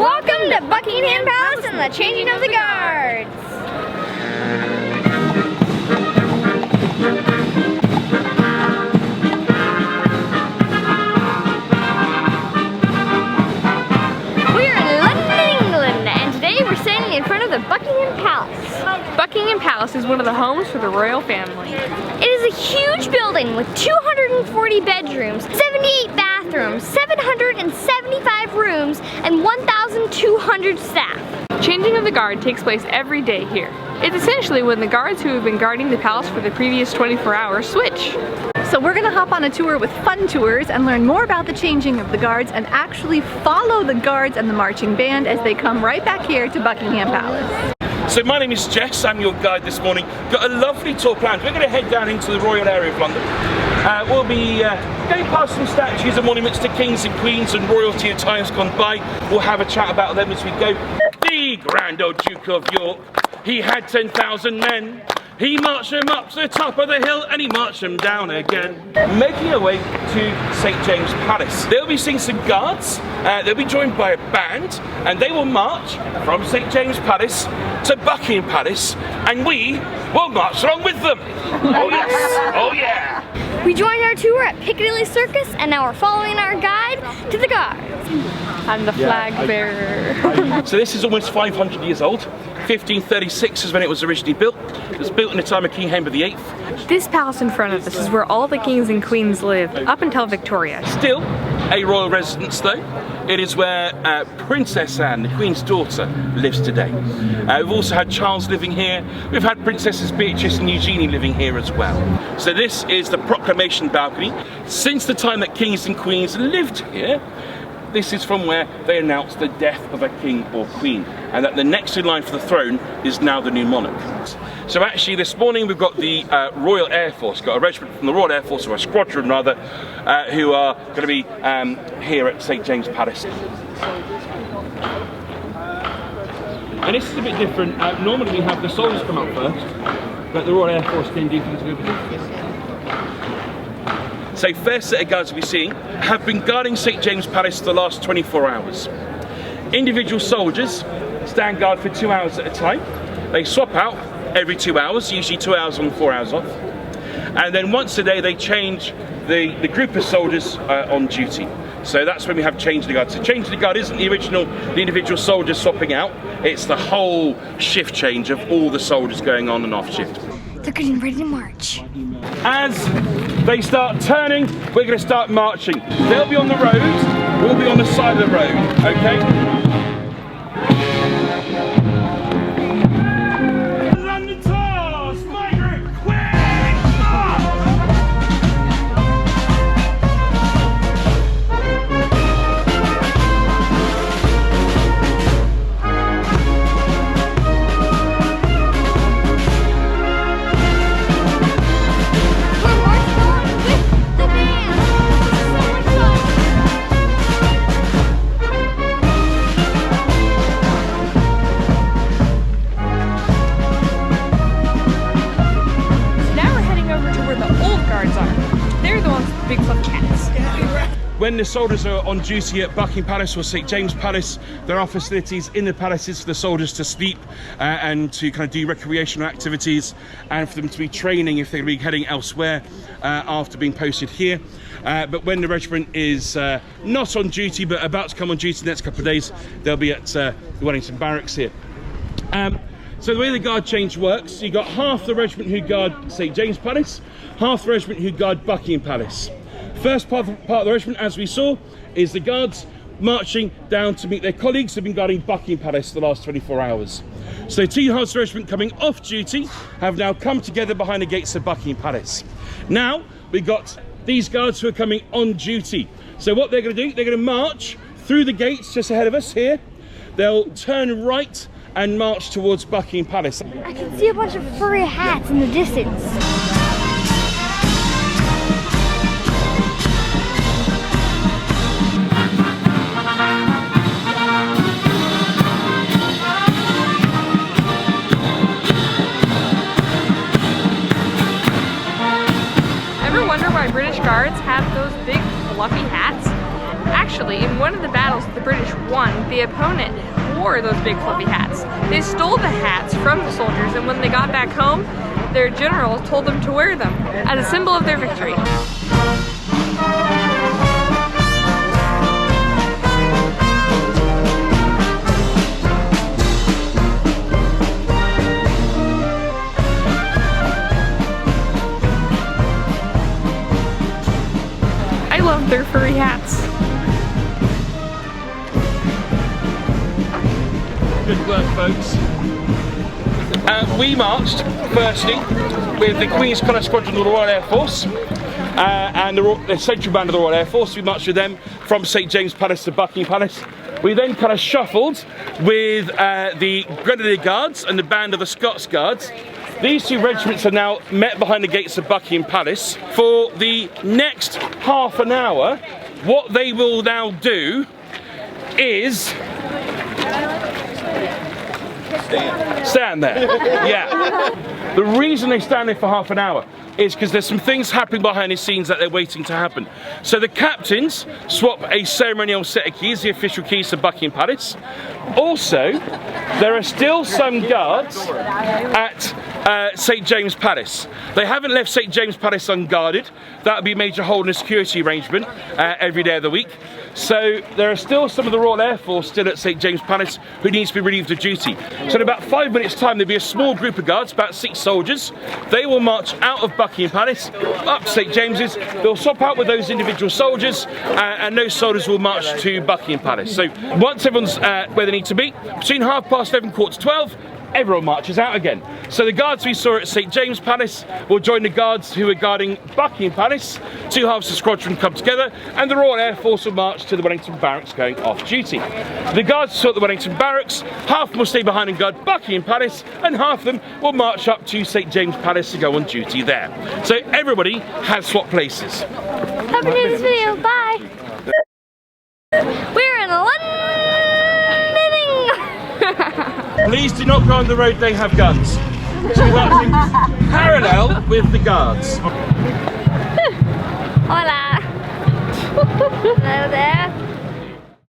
Welcome to Buckingham Palace and the changing of the guards. We're in London, England, and today we're standing in front of the Buckingham Palace. Buckingham Palace is one of the homes for the royal family. It is a huge building with 240 bedrooms, 78 bathrooms, 775 rooms, and 1,200 staff. Changing of the guard takes place every day here. It's essentially when the guards who have been guarding the palace for the previous 24 hours switch. So we're gonna hop on a tour with Fun Tours and learn more about the changing of the guards and actually follow the guards and the marching band as they come right back here to Buckingham Palace. So my name is Jess, I'm your guide this morning. Got a lovely tour planned. We're going to head down into the royal area of London. We'll be going past some statues and monuments to kings and queens and royalty of times gone by. We'll have a chat about them as we go. The grand old Duke of York, he had 10,000 men. He marched them up to the top of the hill and he marched them down again. Making our way to St. James Palace. They'll be seeing some guards, they'll be joined by a band, and they will march from St. James Palace to Buckingham Palace, and we will march along with them. Oh yes, oh yeah. We joined our tour at Piccadilly Circus, and now we're following our guide to the guards. I'm the flag bearer. So this is almost 500 years old. 1536 is when it was originally built. It was built in the time of King Henry VIII. This palace in front of us is where all the kings and queens lived, up until Victoria. Still a royal residence though. It is where Princess Anne, the Queen's daughter, lives today. We've also had Charles living here. We've had Princesses Beatrice and Eugenie living here as well. So this is the proclamation balcony. Since the time that kings and queens lived here, this is from where they announced the death of a king or queen, and that the next in line for the throne is now the new monarch. So actually this morning we've got the Royal Air Force, got a regiment from the Royal Air Force, or a squadron rather, who are going to be here at St. James Palace. And this is a bit different. Normally we have the soldiers come up first, but the Royal Air Force can do things a little bit different. So first set of guards we'll be seeing have been guarding St. James Palace for the last 24 hours. Individual soldiers stand guard for 2 hours at a time. They swap out every 2 hours, usually 2 hours on, 4 hours off. And then once a day they change the group of soldiers on duty. So that's when we have change the guard. So change the guard isn't the individual soldiers swapping out, it's the whole shift change of all the soldiers going on and off shift. They're getting ready to march. As they start turning, we're going to start marching. They'll be on the road, we'll be on the side of the road, okay? London tours, migrant, quick! When the soldiers are on duty at Buckingham Palace or St. James Palace, there are facilities in the palaces for the soldiers to sleep and to kind of do recreational activities, and for them to be training if they're going to be heading elsewhere after being posted here. But when the regiment is not on duty but about to come on duty the next couple of days, they'll be at the Wellington Barracks here. So the way the guard change works, you've got half the regiment who guard St. James Palace, half the regiment who guard Buckingham Palace. First part of the regiment, as we saw, is the guards marching down to meet their colleagues who've been guarding Buckingham Palace for the last 24 hours. So two halves of the regiment coming off duty have now come together behind the gates of Buckingham Palace. Now we've got these guards who are coming on duty. So what they're going to do, they're going to march through the gates just ahead of us here. They'll turn right and march towards Buckingham Palace. I can see a bunch of furry hats in the distance. Ever wonder why British guards have those big fluffy hats? Actually, in one of the battles the British won, the opponent wore those big fluffy hats. They stole the hats from the soldiers, and when they got back home, their generals told them to wear them as a symbol of their victory. I love their furry hats. Good work, folks. We marched, firstly, with the Queen's Colour Squadron of the Royal Air Force and the Central Band of the Royal Air Force. We marched with them from St James Palace to Buckingham Palace. We then kind of shuffled with the Grenadier Guards and the Band of the Scots Guards. These two regiments are now met behind the gates of Buckingham Palace. For the next half an hour, what they will now do is stand there. Yeah. The reason they stand there for half an hour is because there's some things happening behind the scenes that they're waiting to happen. So the captains swap a ceremonial set of keys, the official keys to Buckingham Palace. Also, there are still some guards at St James Palace. They haven't left St James Palace unguarded. That would be a major hole in a security arrangement every day of the week. So there are still some of the Royal Air Force still at St James Palace who needs to be relieved of duty. So in about 5 minutes time there'll be a small group of guards, about 6 soldiers. They will march out of Buckingham Palace up St James's. They'll swap out with those individual soldiers and those soldiers will march to Buckingham Palace. So once everyone's where they need to be, between 11:30, 11:45, everyone marches out again. So the guards we saw at St James Palace will join the guards who are guarding Buckingham Palace. Two halves of the squadron come together and the Royal Air Force will march to the Wellington Barracks going off duty. The guards saw at the Wellington Barracks, half of them will stay behind and guard Buckingham Palace and half of them will march up to St James Palace to go on duty there. So everybody has swapped places. Hope you enjoyed this video. Bye. We're in London. Please do not go on the road, they have guns. So we're marching parallel with the guards. Hola. Hello there.